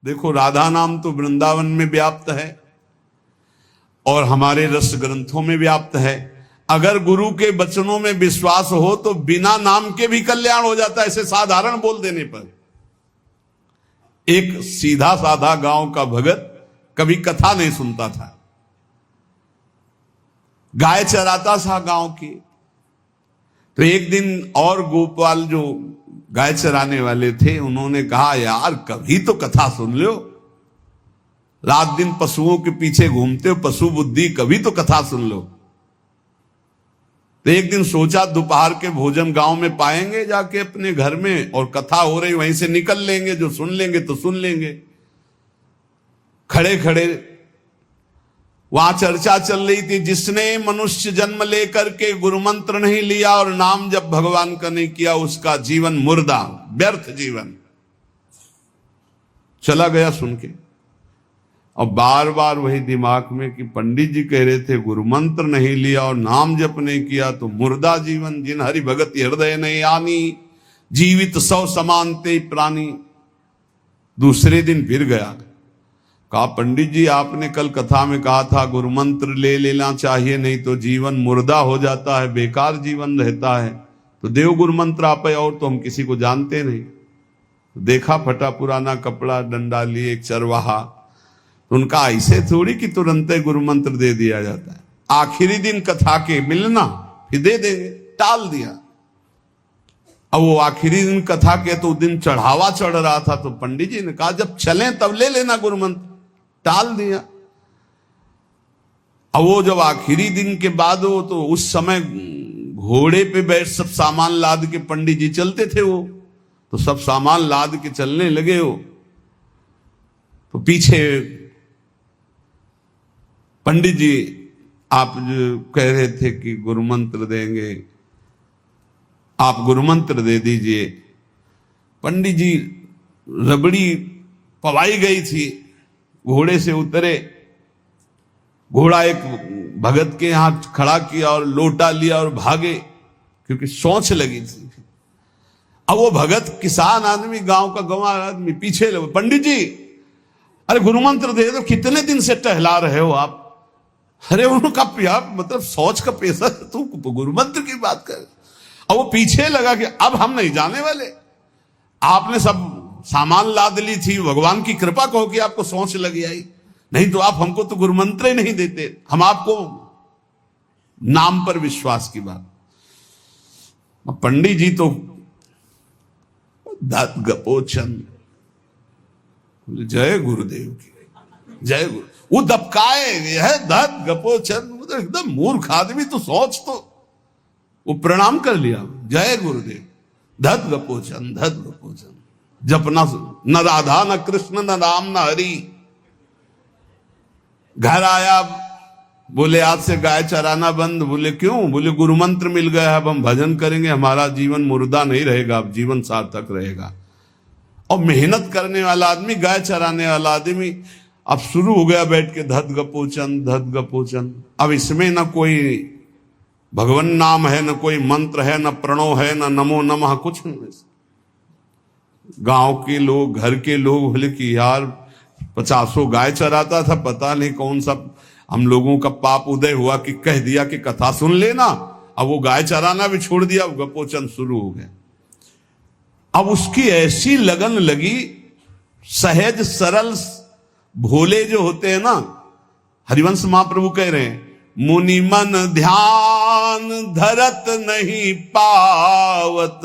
देखो राधा नाम तो वृंदावन में व्याप्त है और हमारे रस ग्रंथों में व्याप्त है। अगर गुरु के वचनों में विश्वास हो तो बिना नाम के भी कल्याण हो जाता है, ऐसे साधारण बोल देने पर। एक सीधा साधा गांव का भगत कभी कथा नहीं सुनता था, गाय चराता था गांव की। तो एक दिन और गोपाल जो गाय चराने वाले थे उन्होंने कहा, यार कभी तो कथा सुन लो, रात दिन पशुओं के पीछे घूमते हो, पशु बुद्धि, कभी तो कथा सुन लो। तो एक दिन सोचा दोपहर के भोजन गांव में पाएंगे जाके अपने घर में, और कथा हो रही वहीं से निकल लेंगे, जो सुन लेंगे तो सुन लेंगे। खड़े खड़े वहां चर्चा चल रही थी, जिसने मनुष्य जन्म लेकर के गुरु मंत्र नहीं लिया और नाम जब भगवान का नहीं किया उसका जीवन मुर्दा, व्यर्थ जीवन। चला गया सुन के, और बार बार वही दिमाग में कि पंडित जी कह रहे थे गुरु मंत्र नहीं लिया और नाम जप नहीं किया तो मुर्दा जीवन। जिन हरि भगत हृदय नहीं आनी, जीवित सौ समानते प्राणी। दूसरे दिन फिर गया, कहा पंडित जी आपने कल कथा में कहा था गुरु मंत्र ले लेना चाहिए, नहीं तो जीवन मुर्दा हो जाता है, बेकार जीवन रहता है। तो देव गुरु मंत्र आप, और तो हम किसी को जानते नहीं। तो देखा फटा पुराना कपड़ा, डंडा लिए एक चरवाहा। तो उनका ऐसे थोड़ी कि तुरंत गुरु मंत्र दे दिया जाता है, आखिरी दिन कथा के मिलना फिर दे देंगे, टाल दिया। अब वो आखिरी दिन कथा के तो दिन चढ़ावा चढ़ रहा था, तो पंडित जी ने कहा जब चलें तब ले लेना गुरु मंत्र, टाल दिया। अब वो जब आखिरी दिन के बाद हो तो उस समय घोड़े पे बैठ सब सामान लाद के पंडित जी चलते थे, वो तो सब सामान लाद के चलने लगे हो। तो पीछे पंडित जी आप जो कह रहे थे कि गुरु मंत्र देंगे, आप गुरु मंत्र दे दीजिए। पंडित जी रबड़ी पवाई गई थी, घोड़े से उतरे, घोड़ा एक भगत के यहां खड़ा किया और लोटा लिया और भागे, क्योंकि सोच लगी थी। अब वो भगत किसान आदमी, गांव का गंवार आदमी पीछे लगे, पंडित जी अरे गुरु मंत्र दे दो, कितने दिन से टहला रहे हो आप। अरे उनका प्यार मतलब सोच का पैसा, तू गुरु मंत्र की बात कर। और वो पीछे लगा कि अब हम नहीं जाने वाले, आपने सब सामान लाद ली थी, भगवान की कृपा कहो कि आपको सोच लगी आई, नहीं तो आप हमको तो गुरु मंत्र ही नहीं देते, हम आपको नाम पर विश्वास की बात। पंडित जी तो दात गपोचन, जय गुरुदेव की जय गुरु। वो दबकाए है दात गपोचन, मतलब एकदम मूर्ख आदमी, तो सोच तो। वो प्रणाम कर लिया, जय गुरुदेव, धत गपोचन धत गपोचन। जपना न राधा न कृष्ण न राम न हरि। घर आया, बोले आज से गाय चराना बंद। बोले क्यों? बोले गुरु मंत्र मिल गया, अब हम भजन करेंगे, हमारा जीवन मुर्दा नहीं रहेगा, अब जीवन सार्थक रहेगा। और मेहनत करने वाला आदमी, गाय चराने वाला आदमी, अब शुरू हो गया बैठ के धत गपोचन धत गपोचन। अब इसमें न कोई भगवान नाम है, न कोई मंत्र है, न प्रणव है, न नमो नमः, कुछ नहीं। गांव के लोग, घर के लोग बोले कि यार 50 गाय चराता था, पता नहीं कौन सा हम लोगों का पाप उदय हुआ कि कह दिया कि कथा सुन लेना। अब वो गाय चराना भी छोड़ दिया, गपोचन शुरू हो गया। अब उसकी ऐसी लगन लगी, सहज सरल भोले जो होते हैं ना, हरिवंश महाप्रभु कह रहे हैं, मुनि मन ध्यान धरत नहीं पावत,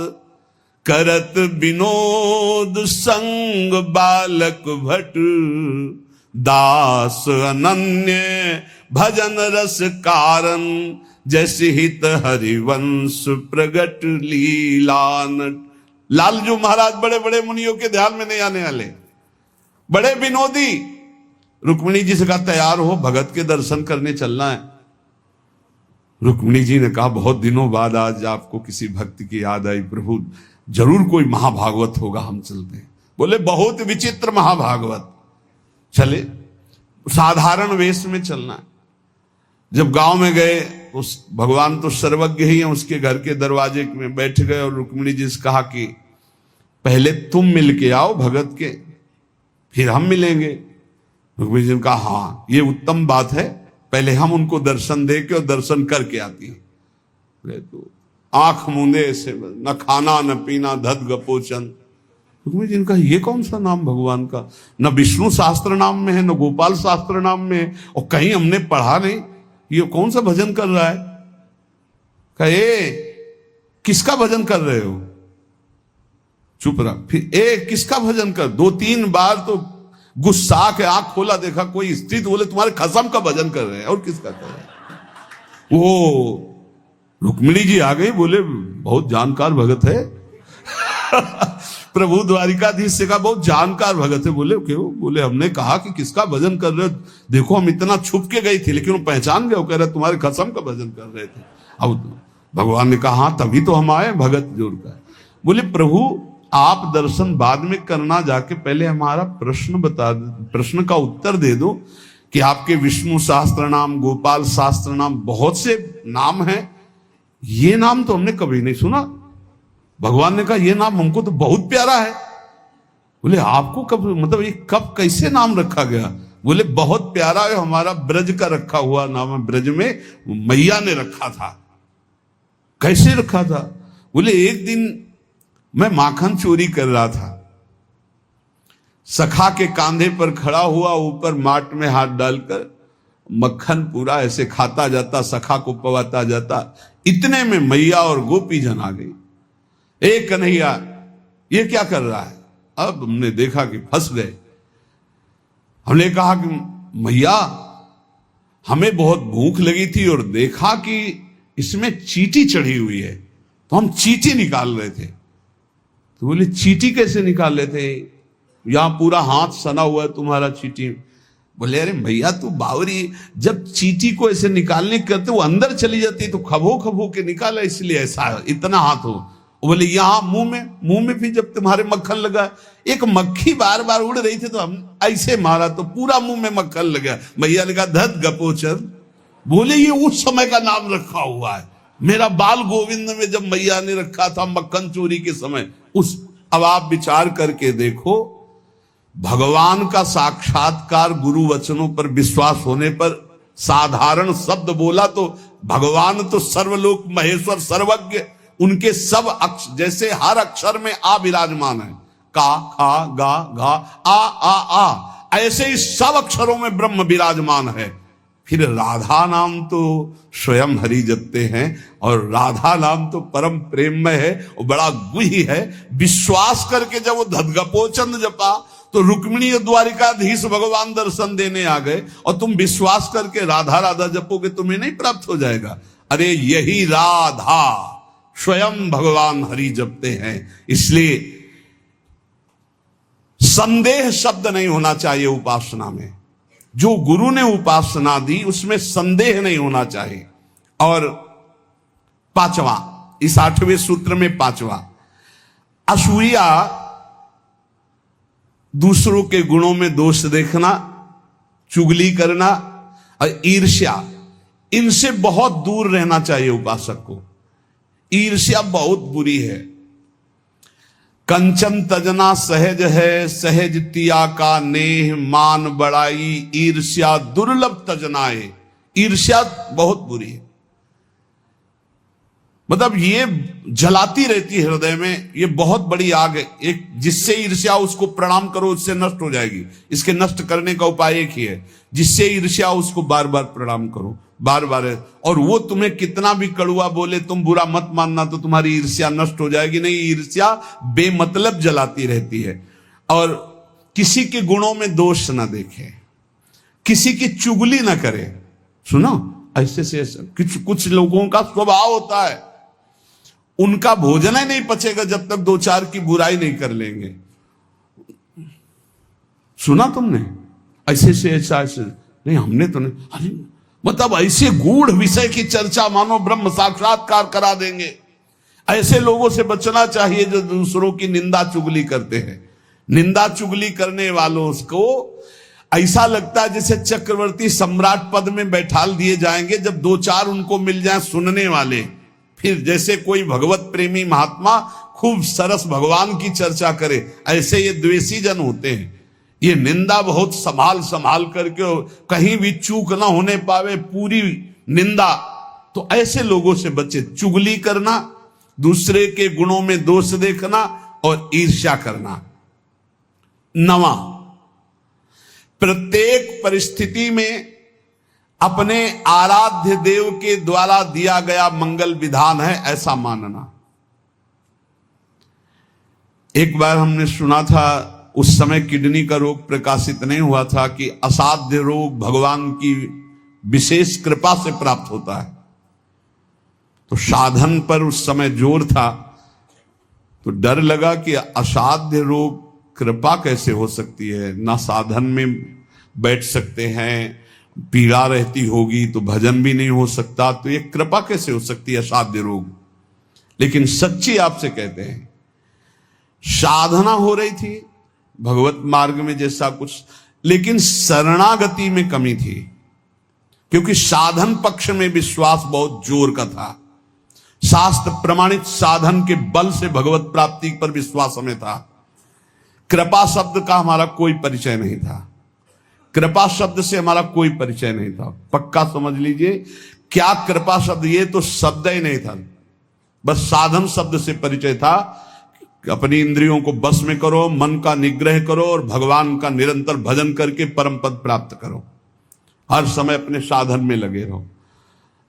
करत विनोद संग बालक भट, दास अनन्य भजन रस कारण, जैसे हित हरिवंश प्रगट लीलानट। लालजू महाराज बड़े बड़े मुनियों के ध्यान में नहीं आने वाले, बड़े विनोदी। रुक्मिणी जी से कहा तैयार हो, भगत के दर्शन करने चलना है। रुक्मिणी जी ने कहा बहुत दिनों बाद आज आपको किसी भक्त की याद आई, प्रभु जरूर कोई महाभागवत होगा, हम चलते हैं। बोले बहुत विचित्र महाभागवत। चले, साधारण वेश में चलना है। जब गांव में गए, उस भगवान तो सर्वज्ञ ही है, उसके घर के दरवाजे में बैठ गए और रुक्मिणी जी से कहा कि पहले तुम मिल के आओ भगत के, फिर हम मिलेंगे। रुक्मिणी जी ने कहा हाँ ये उत्तम बात है, पहले हम उनको दर्शन दे के और दर्शन करके आती है। तो आंख मूंदे से न खाना न पीना धत गपोचन। रुक्मिणी जी ने कहा ये कौन सा नाम भगवान का, न विष्णु शास्त्र नाम में है न गोपाल शास्त्र नाम में है, और कहीं हमने पढ़ा नहीं, ये कौन सा भजन कर रहा है। कहे किसका भजन कर रहे हो, चुप रहा। फिर किसका भजन कर, 2-3 बार तो गुस्सा के आंख खोला, देखा कोई स्त्री, तो बोले तुम्हारे खसम का भजन कर रहे हैं, और किसका कर रहे हैं। वो रुक्मिणी जी आ गई, बोले बहुत जानकार भगत है प्रभु द्वारिकाधीश से कहा बहुत जानकार भगत है। बोले क्यों, बोले हमने कहा कि किसका भजन कर रहे हो, देखो हम इतना छुप के गई थी लेकिन वो पहचान गए, वो कह रहे तुम्हारे खसम का भजन कर रहे थे। अब भगवान ने कहा हाँ तभी तो हम आए भगत जोड़ कर। बोले प्रभु आप दर्शन बाद में करना, जाके पहले हमारा प्रश्न बता दो, प्रश्न का उत्तर दे दो कि आपके विष्णु शास्त्र नाम गोपाल शास्त्र नाम बहुत से नाम हैं, ये नाम तो हमने कभी नहीं सुना। भगवान ने कहा ये नाम हमको तो बहुत प्यारा है। बोले आपको कब, मतलब ये कब कैसे नाम रखा गया। बोले बहुत प्यारा है, हमारा ब्रज का रखा हुआ नाम है, ब्रज में मैया ने रखा था। कैसे रखा था। बोले एक दिन मैं माखन चोरी कर रहा था, सखा के कांधे पर खड़ा हुआ, ऊपर माट में हाथ डालकर मक्खन पूरा ऐसे खाता जाता, सखा को पवाता जाता। इतने में मैया और गोपी जन आ गई। एक कन्हैया ये क्या कर रहा है। अब हमने देखा कि फंस गए। हमने कहा कि मैया हमें बहुत भूख लगी थी और देखा कि इसमें चींटी चढ़ी हुई है, तो हम चींटी निकाल रहे थे। तो बोले चींटी कैसे निकाल रहे थे, यहां पूरा हाथ सना हुआ है तुम्हारा चींटी। बोले अरे भैया तू बावरी, जब चींटी को ऐसे निकालने करते वो अंदर चली जाती तो खबो खबो के निकाला, इसलिए ऐसा इतना हाथ हो। बोले यहां मुंह में भी जब तुम्हारे मक्खन लगा, एक मक्खी बार बार उड़ रही थी तो हम ऐसे मारा तो पूरा मुंह में मक्खन लगा। भैया ने कहा धत गपोचर। बोले ये उस समय का नाम रखा हुआ है, मेरा बाल गोविंद में जब मैया ने रखा था मक्खन चोरी के समय उस। अब आप विचार करके देखो, भगवान का साक्षात्कार गुरु वचनों पर विश्वास होने पर साधारण शब्द बोला तो भगवान तो सर्वलोक महेश्वर सर्वज्ञ, उनके सब अक्षर, जैसे हर अक्षर में आ विराजमान है, का खा गा घा आ, ऐसे ही सब अक्षरों में ब्रह्म विराजमान है। फिर राधा नाम तो स्वयं हरि जपते हैं, और राधा नाम तो परम प्रेममय है और बड़ा गुही है। विश्वास करके जब वो धदगपोचंद जपा तो रुक्मिणी द्वारिकाधीश भगवान दर्शन देने आ गए, और तुम विश्वास करके राधा राधा जपोगे तुम्हें नहीं प्राप्त हो जाएगा। अरे यही राधा स्वयं भगवान हरि जपते हैं, इसलिए संदेह शब्द नहीं होना चाहिए उपासना में। जो गुरु ने उपासना दी उसमें संदेह नहीं होना चाहिए। और 5वां, इस 8वें सूत्र में 5वां, असूया, दूसरों के गुणों में दोष देखना, चुगली करना और ईर्ष्या, इनसे बहुत दूर रहना चाहिए उपासक को। ईर्ष्या बहुत बुरी है। कंचन तजना सहज है, सहज तिया का नेह मान बड़ाई, ईर्ष्या दुर्लभ तजनाए। ईर्ष्या बहुत बुरी है, मतलब ये जलाती रहती है हृदय में, ये बहुत बड़ी आग है। एक जिससे ईर्ष्या उसको प्रणाम करो उससे नष्ट हो जाएगी। इसके नष्ट करने का उपाय एक ही है, जिससे ईर्ष्या उसको बार बार प्रणाम करो, बार बार। और वो तुम्हें कितना भी कड़ुआ बोले तुम बुरा मत मानना, तो तुम्हारी ईर्ष्या नष्ट हो जाएगी नहीं। ईर्ष्या बेमतलब जलाती रहती है। और किसी के गुणों में दोष ना देखे, किसी की चुगली ना करे। सुनो, ऐसे से कुछ लोगों का स्वभाव होता है, उनका भोजन ही नहीं पचेगा जब तक 2-4 की बुराई नहीं कर लेंगे। सुना तुमने ऐसे से ऐसा नहीं, हमने तो नहीं। अरे मतलब ऐसे गूढ़ विषय की चर्चा मानो ब्रह्म साक्षात्कार करा देंगे। ऐसे लोगों से बचना चाहिए जो दूसरों की निंदा चुगली करते हैं। निंदा चुगली करने वालों को ऐसा लगता है जैसे चक्रवर्ती सम्राट पद में बैठाल दिए जाएंगे, जब 2-4 उनको मिल जाए सुनने वाले। फिर जैसे कोई भगवत प्रेमी महात्मा खूब सरस भगवान की चर्चा करे, ऐसे ये द्वेषी जन होते हैं। ये निंदा बहुत संभाल संभाल करके, कहीं भी चूक ना होने पावे, पूरी निंदा। तो ऐसे लोगों से बचे। चुगली करना, दूसरे के गुणों में दोष देखना और ईर्ष्या करना। 9, प्रत्येक परिस्थिति में अपने आराध्य देव के द्वारा दिया गया मंगल विधान है ऐसा मानना। एक बार हमने सुना था, उस समय किडनी का रोग प्रकाशित नहीं हुआ था, कि असाध्य रोग भगवान की विशेष कृपा से प्राप्त होता है। तो साधन पर उस समय जोर था, तो डर लगा कि असाध्य रोग कृपा कैसे हो सकती है, ना साधन में बैठ सकते हैं, पीड़ा रहती होगी तो भजन भी नहीं हो सकता, तो ये कृपा कैसे हो सकती है असाध्य रोग। लेकिन सच्ची आपसे कहते हैं, साधना हो रही थी भगवत मार्ग में जैसा कुछ, लेकिन शरणागति में कमी थी, क्योंकि साधन पक्ष में विश्वास बहुत जोर का था। शास्त्र प्रमाणित साधन के बल से भगवत प्राप्ति पर विश्वास हमें था। कृपा शब्द का हमारा कोई परिचय नहीं था, कृपा शब्द से हमारा कोई परिचय नहीं था। पक्का समझ लीजिए, क्या कृपा शब्द, ये तो शब्द ही नहीं था, बस साधन शब्द से परिचय था। अपनी इंद्रियों को बस में करो, मन का निग्रह करो और भगवान का निरंतर भजन करके परम पद प्राप्त करो। हर समय अपने साधन में लगे रहो।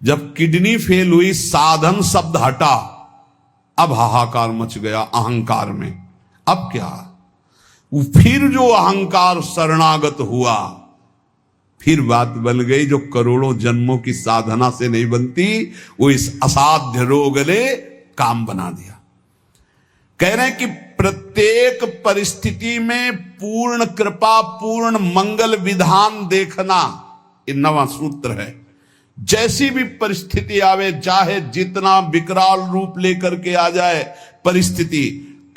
जब किडनी फेल हुई, साधन शब्द हटा, अब हाहाकार मच गया अहंकार में। अब क्या, फिर जो अहंकार शरणागत हुआ, फिर बात बन गई जो करोड़ों जन्मों की साधना से नहीं बनती, वो इस असाध्य रोग ने काम बना दिया। कह रहे हैं कि प्रत्येक परिस्थिति में पूर्ण कृपा, पूर्ण मंगल विधान देखना, ये 9वां सूत्र है। जैसी भी परिस्थिति आवे, चाहे जितना विकराल रूप लेकर के आ जाए परिस्थिति,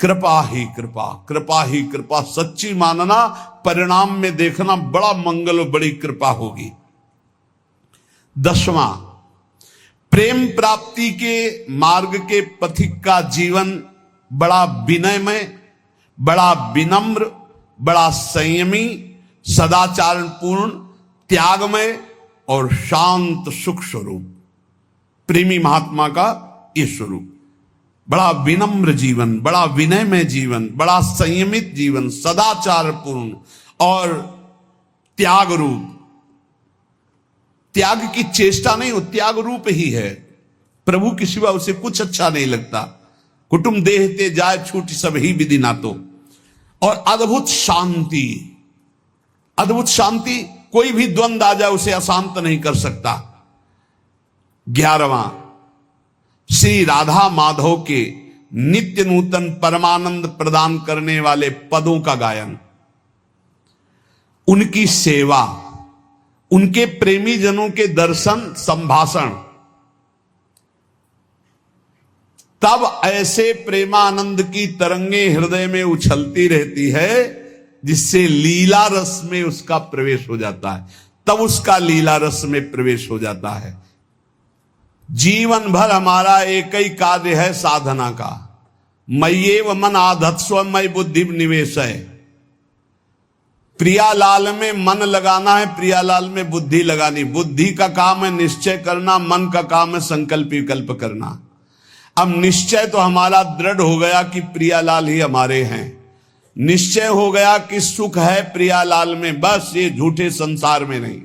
कृपा ही कृपा, कृपा ही कृपा सच्ची मानना, परिणाम में देखना बड़ा मंगल और बड़ी कृपा होगी। 10वां, प्रेम प्राप्ति के मार्ग के पथिक का जीवन बड़ा विनयमय, बड़ा विनम्र, बड़ा संयमी, सदाचारपूर्ण, त्यागमय और शांत सुख स्वरूप, प्रेमी महात्मा का ये स्वरूप। बड़ा विनम्र जीवन, बड़ा विनयमय जीवन, बड़ा संयमित जीवन, सदाचारपूर्ण और त्याग रूप। त्याग की चेष्टा नहीं, वो त्याग रूप ही है। प्रभु के सिवा उसे कुछ अच्छा नहीं लगता। कुटुंब देहते जाए छूट सब ही विधि नातो। और अद्भुत शांति, अद्भुत शांति, कोई भी द्वंद आ जाए उसे अशांत नहीं कर सकता। 11वां, श्री राधा माधव के नित्य नूतन परमानंद प्रदान करने वाले पदों का गायन, उनकी सेवा, उनके प्रेमी जनों के दर्शन संभाषण, तब ऐसे प्रेमानंद की तरंगे हृदय में उछलती रहती है जिससे लीला रस में उसका प्रवेश हो जाता है। तब उसका लीला रस में प्रवेश हो जाता है। जीवन भर हमारा एक ही कार्य है साधना का, मय्येव मन आधत्स्व मयि बुद्धि निवेश है। प्रियालाल में मन लगाना है, प्रियालाल में बुद्धि लगानी। बुद्धि का काम है निश्चय करना, मन का काम है संकल्प विकल्प करना। अब निश्चय तो हमारा दृढ़ हो गया कि प्रियालाल ही हमारे हैं, निश्चय हो गया कि सुख है प्रियालाल में, बस ये झूठे संसार में नहीं।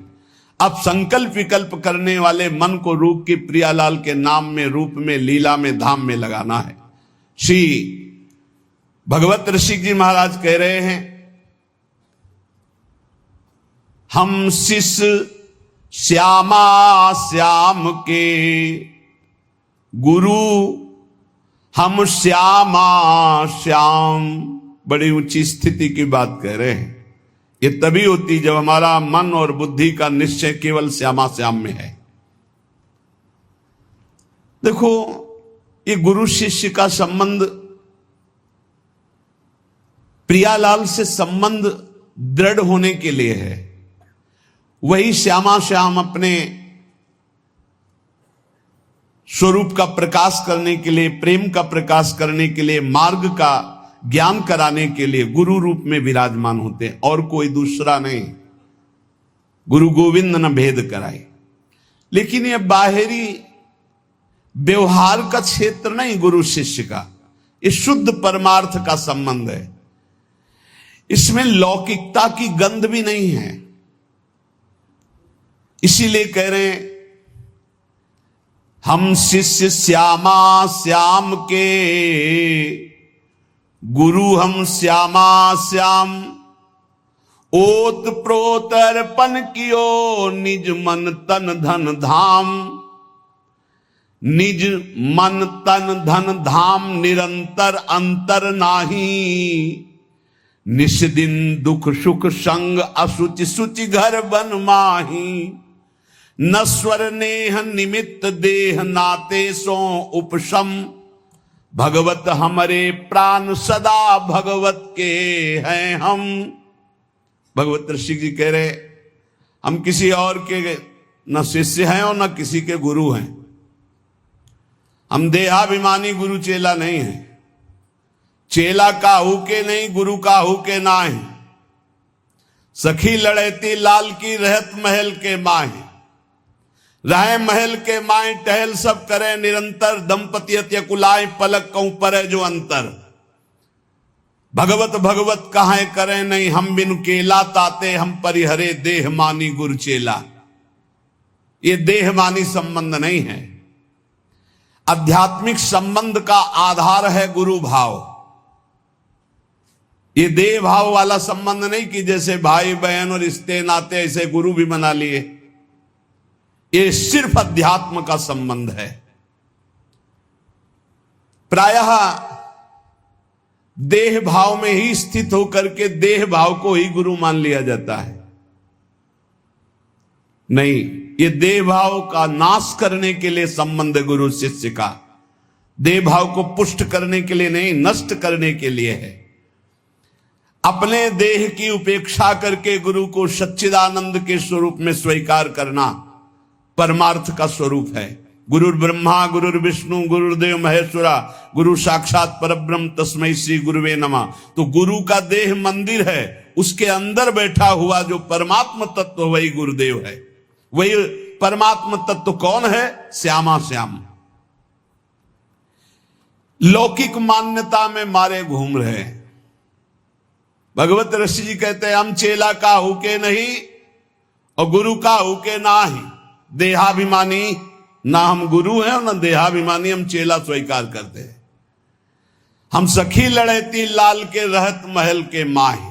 अब संकल्प विकल्प करने वाले मन को रूप के प्रियालाल के नाम में, रूप में, लीला में, धाम में लगाना है। श्री भगवत ऋषि जी महाराज कह रहे हैं, हम शिष्य श्यामा श्याम के गुरु, हम श्यामा श्याम। बड़ी ऊंची स्थिति की बात कह रहे हैं। ये तभी होती जब हमारा मन और बुद्धि का निश्चय केवल श्यामा श्याम में है। देखो, ये गुरु शिष्य का संबंध, प्रियालाल से संबंध दृढ़ होने के लिए है। वही श्यामा श्याम अपने स्वरूप का प्रकाश करने के लिए, प्रेम का प्रकाश करने के लिए, मार्ग का ज्ञान कराने के लिए गुरु रूप में विराजमान होते हैं, और कोई दूसरा नहीं। गुरु गोविंद न भेद कराए। लेकिन यह बाहरी व्यवहार का क्षेत्र नहीं गुरु शिष्य का, ये शुद्ध परमार्थ का संबंध है। इसमें लौकिकता की गंध भी नहीं है। इसीलिए कह रहे हैं, हम शिष्य श्यामा श्याम के, गुरु हम श्यामा श्याम। ओत प्रोत अर्पण कियो निज मन तन धन धाम। निज मन तन धन धाम निरंतर अंतर नाही। निस दिन दुख सुख संग असुचि सुचि घर बन माही। नस्वर नेह निमित्त देह नाते सो उपशम। भगवत हमारे प्राण सदा भगवत के हैं हम। भगवत ऋषि जी कह रहे, हम किसी और के न शिष्य हैं और न किसी के गुरु हैं। हम देहाभिमानी गुरु चेला नहीं है। चेला काहू के नहीं, गुरु काहू के ना है। सखी लड़ेती लाल की रहत महल के माहे। रहे महल के माए टहल सब करे निरंतर। दंपति अत्य कुलाए पलक कहूं पर जो अंतर। भगवत भगवत कहां करें नहीं, हम बिन केला ताते हम परिहरे देह मानी गुरु चेला। ये देह मानी संबंध नहीं है। आध्यात्मिक संबंध का आधार है गुरु भाव। ये देह भाव वाला संबंध नहीं कि जैसे भाई बहन और रिश्ते नाते ऐसे गुरु भी बना लिए। ये सिर्फ अध्यात्म का संबंध है। प्रायः देह भाव में ही स्थित होकर के देह भाव को ही गुरु मान लिया जाता है। नहीं, ये देह भाव का नाश करने के लिए संबंध है गुरु शिष्य का। देह भाव को पुष्ट करने के लिए नहीं, नष्ट करने के लिए है। अपने देह की उपेक्षा करके गुरु को सच्चिदानंद के स्वरूप में स्वीकार करना परमार्थ का स्वरूप है। गुरुर् ब्रह्मा गुरुर्विष्णु गुरुर्देव महेश्वरा गुरु साक्षात परब्रह्म तस्मै श्री गुरुवे नमः। तो गुरु का देह मंदिर है, उसके अंदर बैठा हुआ जो परमात्म तत्व वही गुरुदेव है। वही परमात्म तत्व कौन है? श्यामा श्याम। लौकिक मान्यता में मारे घूम रहे हैं। भगवत ऋषि जी कहते हैं, हम चेला का हुके नहीं और गुरु का हुके ना ही। देहाभिमानी ना हम गुरु हैं और ना देहाभिमानी हम चेला स्वीकार करते हैं। हम सखी लड़ेती लाल के रहत महल के माही।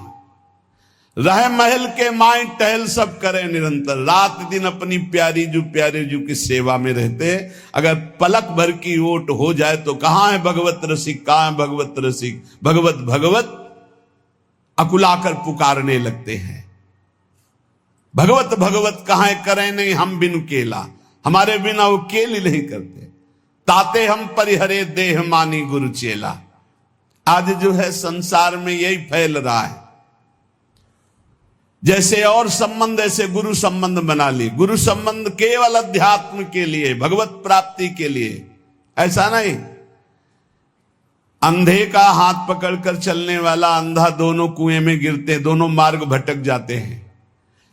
रह महल के माई टहल सब करे निरंतर। रात दिन अपनी प्यारी जू की सेवा में रहते। अगर पलक भर की ओट हो जाए तो कहां है भगवत रसिक, कहां है भगवत रसिक। भगवत भगवत अकुलाकर पुकारने लगते हैं। भगवत भगवत कहां करें नहीं, हम बिन केला। हमारे बिना वो केल ही नहीं करते। ताते हम परिहरे देह मानी गुरु चेला। आज जो है संसार में यही फैल रहा है। जैसे और संबंध ऐसे गुरु संबंध बना लिए। गुरु संबंध केवल अध्यात्म के लिए, भगवत प्राप्ति के लिए, ऐसा नहीं। अंधे का हाथ पकड़कर चलने वाला अंधा दोनों कुएं में गिरते, दोनों मार्ग भटक जाते हैं।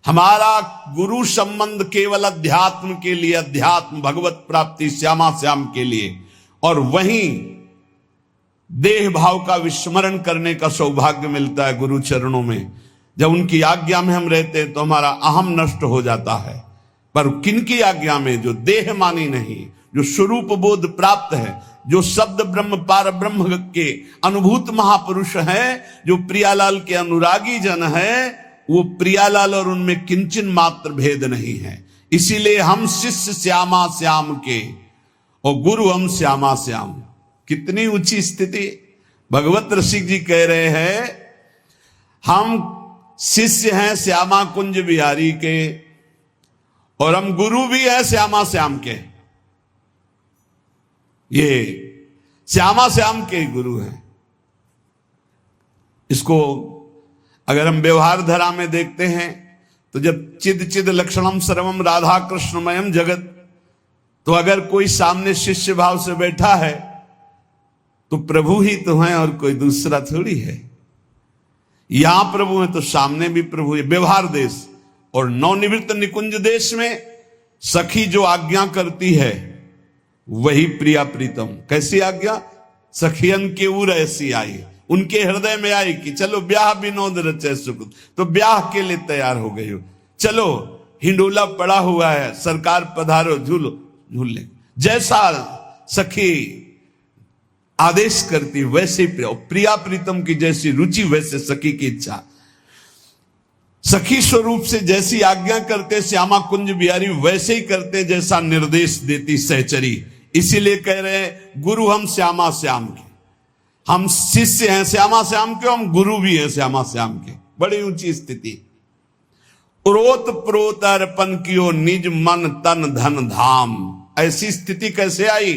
हमारा गुरु संबंध केवल अध्यात्म के लिए, अध्यात्म भगवत प्राप्ति श्यामा श्याम के लिए। और वहीं देह भाव का विस्मरण करने का सौभाग्य मिलता है गुरु चरणों में। जब उनकी आज्ञा में हम रहते हैं तो हमारा अहम नष्ट हो जाता है। पर किनकी आज्ञा में? जो देह मानी नहीं, जो स्वरूप बोध प्राप्त है, जो शब्द ब्रह्म पार ब्रह्म के अनुभूत महापुरुष हैं, जो प्रियालाल के अनुरागी जन हैं, वो प्रियालाल और उनमें किंचन मात्र भेद नहीं है। इसीलिए हम शिष्य श्यामा श्याम के और गुरु हम श्यामा श्याम। कितनी ऊंची स्थिति। भगवत रसिक जी कह रहे हैं, हम शिष्य हैं श्यामा कुंज बिहारी के और हम गुरु भी हैं श्यामा श्याम के। ये श्यामा श्याम के गुरु हैं। इसको अगर हम व्यवहार धरा में देखते हैं तो जब चिद चिद लक्षणम सर्वम राधा कृष्णमयम जगत, तो अगर कोई सामने शिष्य भाव से बैठा है तो प्रभु ही तो है और कोई दूसरा थोड़ी है। यहां प्रभु है तो सामने भी प्रभु है। व्यवहार देश और नवनिवृत्त निकुंज देश में सखी जो आज्ञा करती है वही प्रिया प्रीतम। कैसी आज्ञा? सखियन के उर ऐसी आई, उनके हृदय में आई कि चलो ब्याह विनोद रचे सुख, तो ब्याह के लिए तैयार हो गई हो। चलो हिंडोला पड़ा हुआ है, सरकार पधारो, झूलो झूल ले। जैसा सखी आदेश करती वैसे ही प्रिया प्रीतम की जैसी रुचि वैसे सखी की इच्छा। सखी स्वरूप से जैसी आज्ञा करते श्यामा कुंज बिहारी वैसे ही करते जैसा निर्देश देती सहचरी। इसीलिए कह रहे हैं गुरु हम श्यामा श्याम के, हम शिष्य हैं श्यामा श्याम के, हम गुरु भी हैं श्यामा श्याम के। बड़ी ऊंची स्थिति। उरोत प्रोत अर्पण कियो निज मन तन धन धाम। ऐसी स्थिति कैसे आई?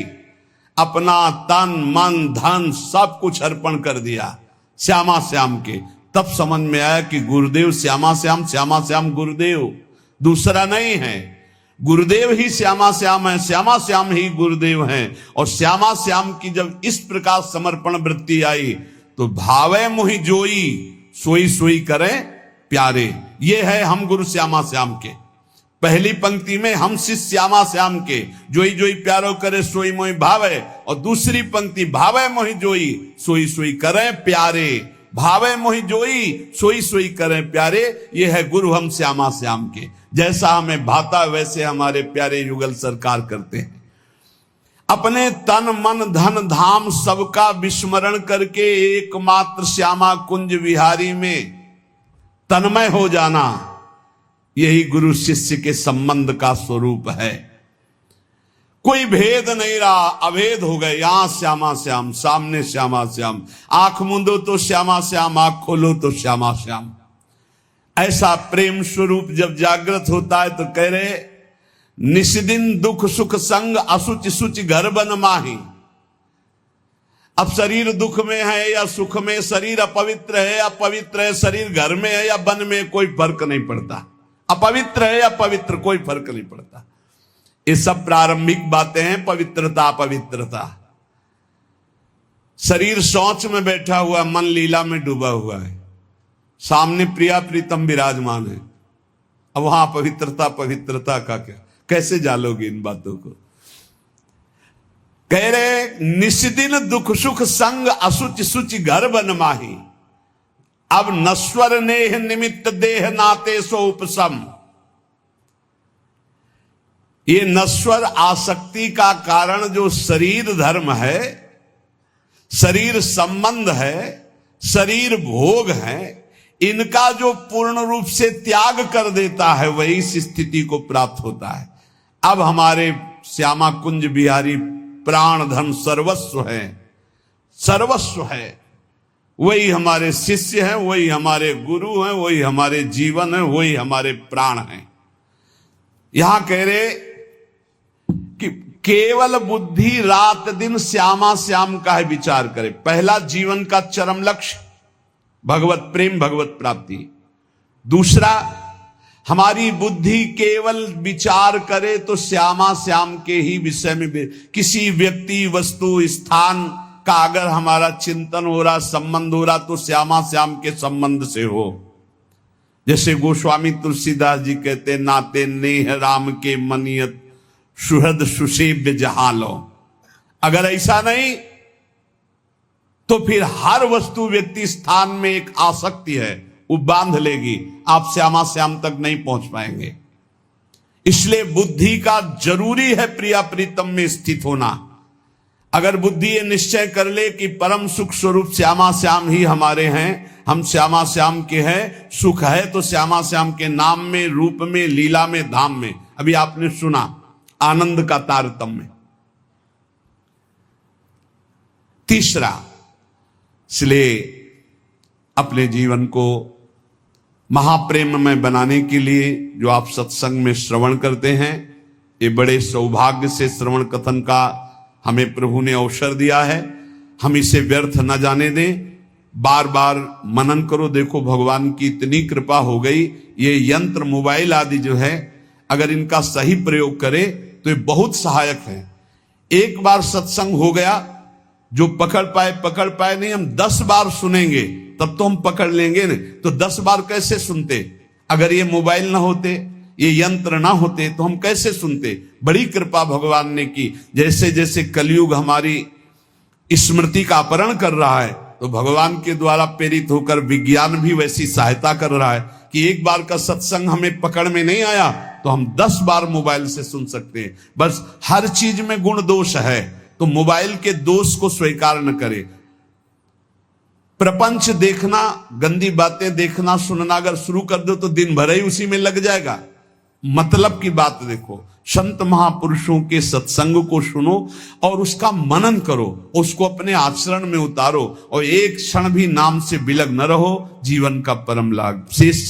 अपना तन मन धन सब कुछ अर्पण कर दिया श्यामा श्याम के। तब समझ में आया कि गुरुदेव श्यामा श्याम, श्यामा श्याम गुरुदेव, दूसरा नहीं है। गुरुदेव ही श्यामा श्याम है, श्यामा श्याम ही गुरुदेव हैं। और श्यामा श्याम की जब इस प्रकार समर्पण वृत्ति आई तो भावे मोहि जोई सोई सोई करें प्यारे। ये है हम गुरु श्यामा श्याम के। पहली पंक्ति में हम शिष्य श्यामा श्याम के, जोई जोई प्यारो करे सोई मोहि भावे। और दूसरी पंक्ति भावे मोहि जोई सोई सोई करें प्यारे। भावे मोहि जोई सोई सोई करें प्यारे, ये है गुरु हम श्यामा श्याम के। जैसा हमें भाता वैसे हमारे प्यारे युगल सरकार करते हैं। अपने तन मन धन धाम सबका विस्मरण करके एकमात्र श्यामा कुंज विहारी में तन्मय हो जाना, यही गुरु शिष्य के संबंध का स्वरूप है। कोई भेद नहीं रहा, अभेद हो गए। यहां श्यामा श्याम, सामने श्यामा श्याम, आंख मूंदो तो श्यामा श्याम, आंख खोलो तो श्यामा श्याम। ऐसा प्रेम स्वरूप जब जागृत होता है तो कह रहे निस्दिन दुख सुख संग असुच सुच घर बन माही। अब शरीर दुख में है या सुख में, शरीर अपवित्र है या पवित्र है, शरीर घर में है या वन में, कोई फर्क नहीं पड़ता। अपवित्र है या पवित्र, कोई फर्क नहीं पड़ता। ये सब प्रारंभिक बातें हैं। पवित्रता अपवित्रता। शरीर शौच में बैठा हुआ, मन लीला में डूबा हुआ है, सामने प्रिया प्रीतम विराजमान है। अब वहां पवित्रता पवित्रता का क्या, कैसे जालोगे इन बातों को? कह रहे निस्दिन दुख सुख संग असुच सुच घर बन माही। अब नश्वर नेह निमित्त देह नाते सो उपसम। ये नश्वर आसक्ति का कारण जो शरीर धर्म है, शरीर संबंध है, शरीर भोग है, इनका जो पूर्ण रूप से त्याग कर देता है वही इस स्थिति को प्राप्त होता है। अब हमारे श्यामा कुंज बिहारी प्राण धन सर्वस्व है, सर्वस्व है। वही हमारे शिष्य हैं, वही हमारे गुरु हैं, वही हमारे जीवन है, वही हमारे प्राण हैं। यहां कह रहे कि केवल बुद्धि रात दिन श्यामा श्याम का है विचार करे। पहला जीवन का चरम लक्ष्य भगवत प्रेम, भगवत प्राप्ति। दूसरा, हमारी बुद्धि केवल विचार करे तो श्यामा श्याम के ही विषय में। किसी व्यक्ति वस्तु स्थान का अगर हमारा चिंतन हो रहा, संबंध हो रहा, तो श्यामा श्याम के संबंध से हो। जैसे गोस्वामी तुलसीदास जी कहते, नाते नेह राम के मनियत सुहृद सुसेव्य जहां लो। अगर ऐसा नहीं तो फिर हर वस्तु व्यक्ति स्थान में एक आसक्ति है, वो बांध लेगी, आप श्यामा श्याम तक नहीं पहुंच पाएंगे। इसलिए बुद्धि का जरूरी है प्रिया प्रीतम में स्थित होना। अगर बुद्धि ये निश्चय कर ले कि परम सुख स्वरूप श्यामा श्याम ही हमारे हैं, हम श्यामा श्याम के हैं, सुख है तो श्यामा श्याम के नाम में, रूप में, लीला में, धाम में। अभी आपने सुना आनंद का तारतम्य। तीसरा, इसलिए अपने जीवन को महाप्रेम में बनाने के लिए जो आप सत्संग में श्रवण करते हैं, ये बड़े सौभाग्य से श्रवण कथन का हमें प्रभु ने अवसर दिया है। हम इसे व्यर्थ न जाने दें, बार बार मनन करो। देखो भगवान की इतनी कृपा हो गई, ये यंत्र मोबाइल आदि जो है अगर इनका सही प्रयोग करे तो ये बहुत सहायक है। एक बार सत्संग हो गया जो पकड़ पाए नहीं, हम 10 बार सुनेंगे तब तो हम पकड़ लेंगे ना। तो 10 बार कैसे सुनते? अगर ये मोबाइल ना होते, ये यंत्र ना होते तो हम कैसे सुनते? बड़ी कृपा भगवान ने की। जैसे जैसे कलयुग हमारी स्मृति का अपहरण कर रहा है, तो भगवान के द्वारा प्रेरित होकर विज्ञान भी वैसी सहायता कर रहा है कि एक बार का सत्संग हमें पकड़ में नहीं आया तो हम 10 बार मोबाइल से सुन सकते हैं। बस हर चीज में गुण दोष है, तो मोबाइल के दोष को स्वीकार न करे। प्रपंच देखना, गंदी बातें देखना सुनना अगर शुरू कर दो तो दिन भर ही उसी में लग जाएगा। मतलब की बात देखो, संत महापुरुषों के सत्संग को सुनो और उसका मनन करो, उसको अपने आचरण में उतारो और एक क्षण भी नाम से विलग न रहो। जीवन का परम लाभ शेष